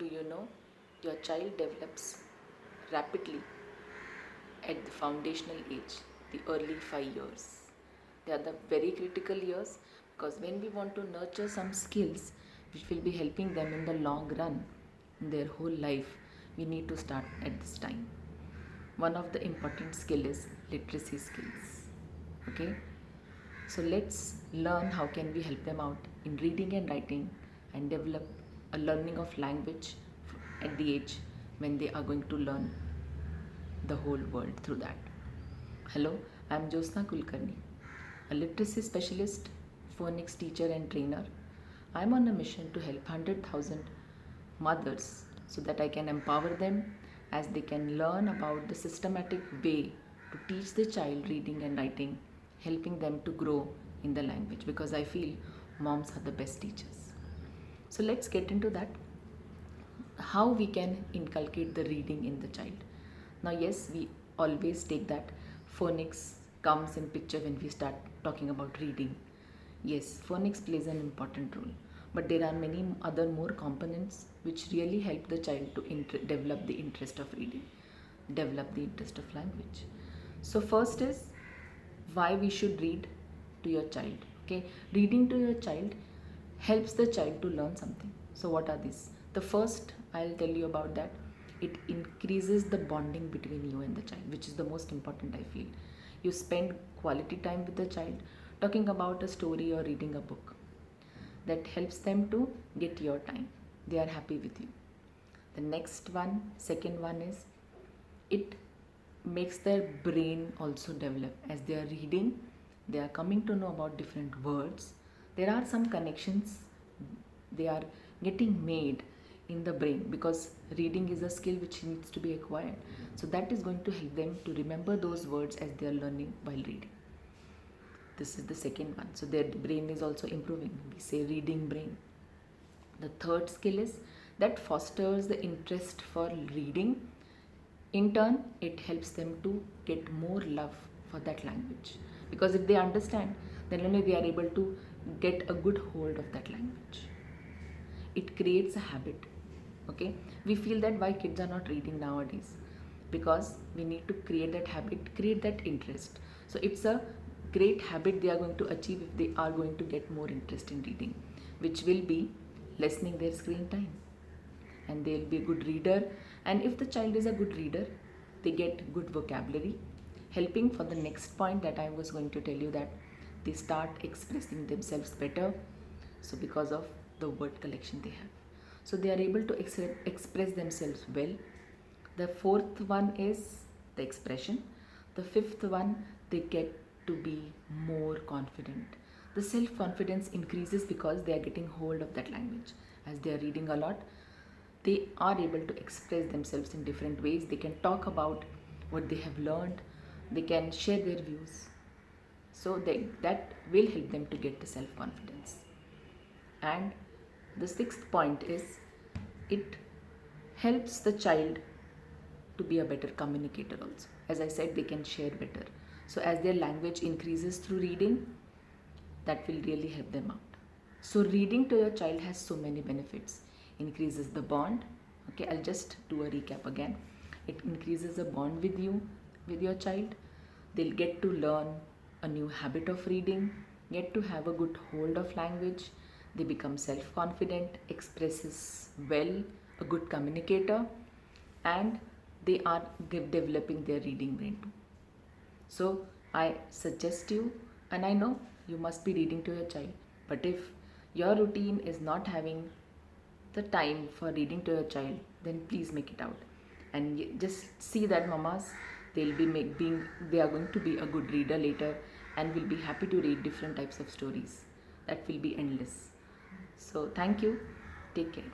Do you know your child develops rapidly at the foundational age, the early 5 years? They are the very critical years because when we want to nurture some skills which will be helping them in the long run, in their whole life, we need to start at this time. One of the important skill is literacy skills. Okay, so let's learn how can we help them out in reading and writing and develop a learning of language at the age when they are going to learn the whole world through that. Hello, I am Josna Kulkarni, a literacy specialist, phonics teacher and trainer. I am on a mission to help 100,000 mothers so that I can empower them as they can learn about the systematic way to teach the child reading and writing, helping them to grow in the language because I feel moms are the best teachers. So let's get into that, how we can inculcate the reading in the child. Now yes, we always take that phonics comes in picture when we start talking about reading. Yes, phonics plays an important role, but there are many other more components which really help the child to develop the interest of reading, develop the interest of language. So first is why we should read to your child. Okay, reading to your child helps the child to learn something. So what are these? The first I'll tell you about that, it increases the bonding between you and the child, which is the most important. I feel you spend quality time with the child talking about a story or reading a book, that helps them to get your time, they are happy with you. The next one, second one is it makes their brain also develop. As they are reading, they are coming to know about different words. There are some connections they are getting made in the brain because reading is a skill which needs to be acquired. So that is going to help them to remember those words as they are learning while reading. This is the second one. So their brain is also improving. We say reading brain. The third skill is that fosters the interest for reading. In turn, it helps them to get more love for that language. Because if they understand, then only they are able to get a good hold of that language. It creates a habit. Okay, we feel that why kids are not reading nowadays, because we need to create that habit, create that interest. So it's a great habit they are going to achieve if they are going to get more interest in reading, which will be lessening their screen time, and they'll be a good reader. And if the child is a good reader, they get good vocabulary, helping for the next point that I was going to tell you, that they start expressing themselves better. So because of the word collection they have, so they are able to express themselves well. The fourth one is the expression. The fifth one, they get to be more confident. The self confidence increases because they are getting hold of that language. As they are reading a lot, they are able to express themselves in different ways. They can talk about what they have learned, they can share their views. So that will help them to get the self confidence. And the sixth point is it helps the child to be a better communicator also. As I said, they can share better. So as their language increases through reading, that will really help them out. So reading to your child has so many benefits. Increases the bond. Okay, I'll just do a recap again. It increases a bond with you, with your child. They'll get to learn a new habit of reading, get to have a good hold of language. They become self-confident, expresses well, a good communicator, and they are developing their reading brain too. So I suggest you, and I know you must be reading to your child, but if your routine is not having the time for reading to your child, then please make it out. And just see that mamas, they'll be they are going to be a good reader later and will be happy to read different types of stories. That will be endless. So thank you. Take care.